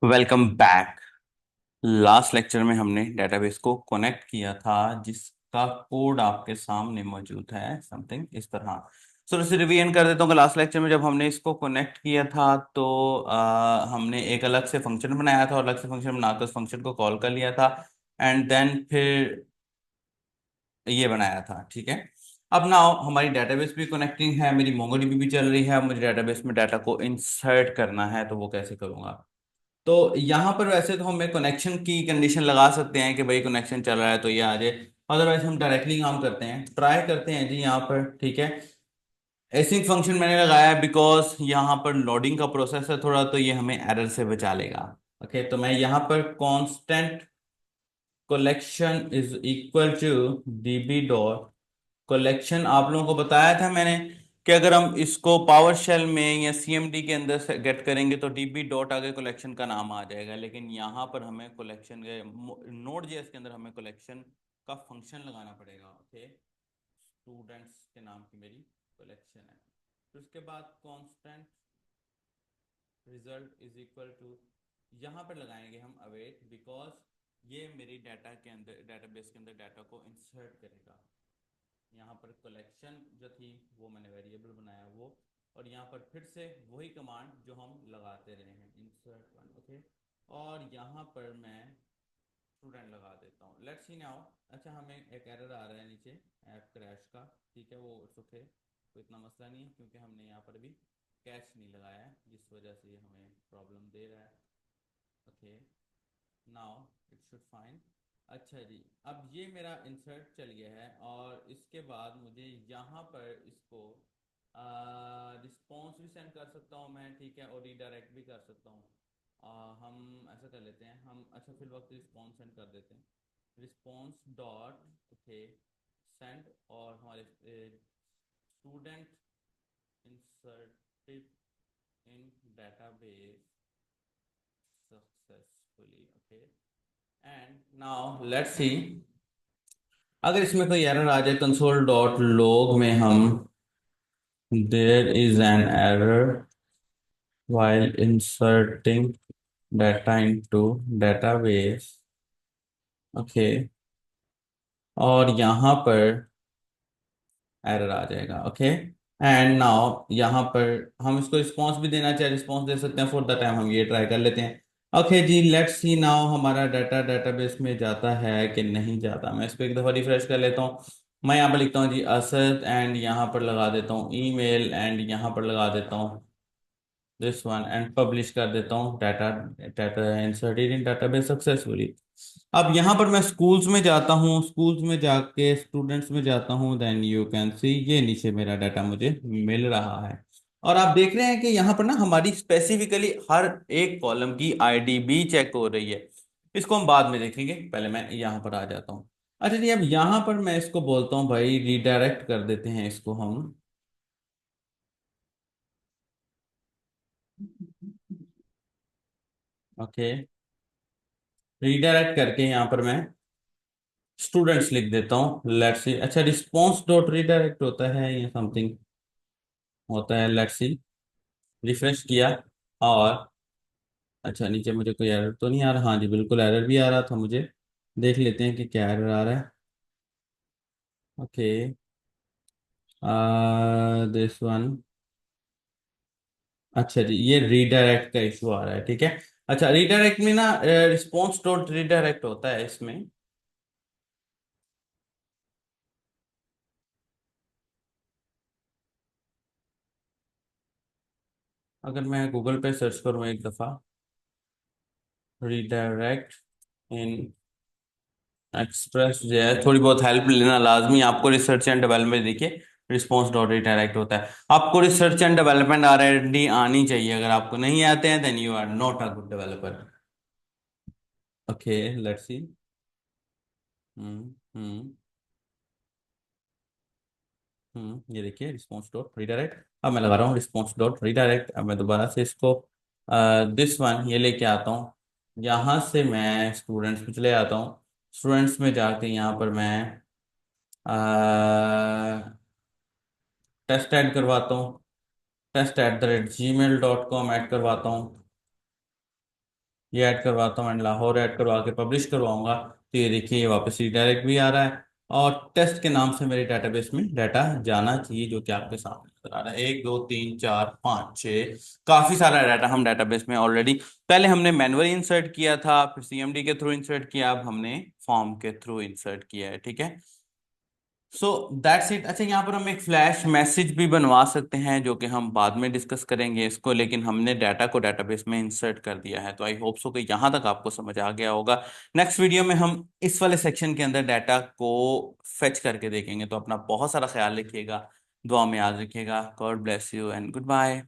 Welcome back. Last lecture में हमने database को कनेक्ट किया था, जिसका कोड आपके सामने मौजूद है समथिंग इस तरह। सो इसे रिवीजन कर देता हूँ कि लास्ट लेक्चर में जब हमने इसको कनेक्ट किया था तो हमने एक अलग से फंक्शन बनाया था और अलग से फंक्शन बनाकर उस फंक्शन को कॉल कर लिया था। एंड देन फिर ये बनाया था, ठीक है। अब नाउ हमारी डेटाबेस भी कनेक्टिंग है, मेरी मोंगोडीबी भी चल रही है। अब मुझे डेटाबेस में डाटा को इंसर्ट करना है, तो वो कैसे करूंगा? तो यहाँ पर वैसे तो हम एक कनेक्शन की कंडीशन लगा सकते हैं कि भाई कनेक्शन चल रहा है तो ये आ जाए। अदरवाइज हम डायरेक्टली काम करते हैं, ट्राई करते हैं जी यहाँ पर, ठीक है। एसिंक फंक्शन मैंने लगाया है बिकॉज यहाँ पर लोडिंग का प्रोसेस है थोड़ा, तो ये हमें एरर से बचा लेगा। ओके, तो मैं यहाँ पर constant collection is equal to DB dot collection. आप लोगों को बताया था मैंने कि अगर हम इसको पावर शेल में या सीएमडी के अंदर से गेट करेंगे तो डीबी डॉट आगे कलेक्शन का नाम आ जाएगा, लेकिन यहाँ पर हमें कलेक्शन के नोड जेएस के अंदर हमें कलेक्शन का फंक्शन लगाना पड़ेगा। ओके, स्टूडेंट्स के नाम की मेरी कलेक्शन है। तो उसके बाद constant result is equal to, यहाँ पर लगाएंगे हम अवेट, बिकॉज ये मेरी डाटा के अंदर डाटाबेस के अंदर डाटा को इंसर्ट करेगा। यहाँ पर कलेक्शन जो थी वो मैंने वेरिएबल बनाया वो, और यहाँ पर फिर से वही कमांड जो हम लगाते रहे हैं, इंसर्ट वन। ओके, और यहाँ पर मैं स्टूडेंट लगा देता हूँ। Let's see now. अच्छा, हमें एक एरर आ रहा है नीचे ऐप क्रैश का, ठीक है, वो ओके, कोई इतना मसला नहीं है क्योंकि हमने यहाँ पर भी कैश नहीं लगाया है, जिस वजह से ये हमें प्रॉब्लम दे रहा है। Okay, now it should fine. अच्छा जी, अब ये मेरा इंसर्ट चल गया है और इसके बाद मुझे यहाँ पर इसको रिस्पॉन्स भी सेंड कर सकता हूँ मैं, ठीक है, और रिडायरेक्ट भी कर सकता हूँ। हम ऐसा कर लेते हैं, हम अच्छा फिर वक्त रिस्पॉन्स सेंड कर देते हैं। रिस्पॉन्स डॉट ओके सेंड, और हमारे student inserted in database successfully. Okay, and now let's see, अगर इसमें कोई एरर आ जाए कंसोल डॉट लॉग में हम there is an error while inserting data into database। Okay, और यहाँ पर एरर आ जाएगा। ओके, एंड नाउ यहाँ पर हम इसको रिस्पॉन्स भी देना चाहे रिस्पॉन्स दे सकते हैं। फॉर द टाइम हम ये ट्राई कर लेते हैं। Okay ji, let's see now हमारा डाटा डेटाबेस में जाता है कि नहीं जाता। मैं इसको एक दफ़ा रिफ्रेश कर लेता हूँ। मैं यहाँ पर लिखता हूँ जी असद, एंड यहाँ पर लगा देता हूँ ईमेल, एंड यहाँ पर लगा देता हूँ दिस वन, एंड पब्लिश कर देता हूँ data, data inserted in database successfully. अब यहाँ पर मैं स्कूल्स में जाता हूँ, स्कूल्स में जाके स्टूडेंट्स में जाता हूँ, देन यू कैन सी ये नीचे मेरा डाटा मुझे मिल रहा है। और आप देख रहे हैं कि यहाँ पर ना हमारी स्पेसिफिकली हर एक कॉलम की आईडी भी चेक हो रही है। इसको हम बाद में देखेंगे, पहले मैं यहाँ पर आ जाता हूँ। अच्छा जी, अब यहाँ पर मैं इसको बोलता हूँ भाई रिडायरेक्ट कर देते हैं इसको हम। ओके, रिडायरेक्ट करके यहाँ पर मैं स्टूडेंट्स लिख देता हूँ। लेट्स सी, अच्छा रिस्पॉन्स डॉट रीडायरेक्ट होता है या समथिंग होता है। लेट्स सी, रिफ्रेश किया, और अच्छा नीचे मुझे कोई एरर तो नहीं आ रहा। हाँ जी, बिल्कुल एरर भी आ रहा था मुझे। देख लेते हैं कि क्या एरर आ रहा है। Okay, this one. अच्छा जी, ये रीडायरेक्ट का इशू आ रहा है, ठीक है। अच्छा, रीडायरेक्ट में ना रिस्पॉन्स डॉट रीडायरेक्ट होता है इसमें। अगर मैं गूगल पे सर्च करूँ एक दफ़ा, रीडायरेक्ट इन एक्सप्रेस जो है, थोड़ी बहुत हेल्प लेना लाजमी आपको। रिसर्च एंड डेवलपमेंट देखिए, रिस्पॉन्स डॉट डायरेक्ट होता है। आपको रिसर्च एंड डेवलपमेंट R&D आनी चाहिए। अगर आपको नहीं आते हैं then you are not a good developer. Okay, let's see. Hmm. ये देखिए रिस्पॉन्स डॉट रीडायरेक्ट। अब मैं लगा रहा हूँ रिस्पॉन्स डॉट रीडायरेक्ट। अब मैं दोबारा से इसको दिस वन ये लेके आता हूँ। यहाँ से मैं स्टूडेंट्स में चले आता हूँ। स्टूडेंट्स में जाके यहाँ पर मैं टेस्ट ऐड करवाता हूँ। टेस्ट@gmail.com ऐड करवाता हूँ। ये ऐड करवाता हूँ एंड लाहौर ऐड करवा के पब्लिश करवाऊंगा, तो ये देखिए ये वापस रिडायरेक्ट भी आ रहा है। और टेस्ट के नाम से मेरे डेटाबेस में डाटा जाना चाहिए, जो कि आपके सामने नजर आ रहा है। 1 2 3 4 5 6, काफी सारा डाटा हम डेटाबेस में ऑलरेडी, पहले हमने मैनुअली इंसर्ट किया था, फिर सीएमडी के थ्रू इंसर्ट किया, अब हमने फॉर्म के थ्रू इंसर्ट किया है, ठीक है। So that's it. अच्छा, यहाँ पर हम एक फ्लैश मैसेज भी बनवा सकते हैं, जो कि हम बाद में डिस्कस करेंगे इसको, लेकिन हमने डाटा को डाटाबेस में इंसर्ट कर दिया है। तो आई होप सो कि यहाँ तक आपको समझ आ गया होगा। नेक्स्ट वीडियो में हम इस वाले सेक्शन के अंदर डाटा को फेच करके देखेंगे। तो अपना बहुत सारा ख्याल रखिएगा, दुआ में याद रखिएगा। God bless you and good bye.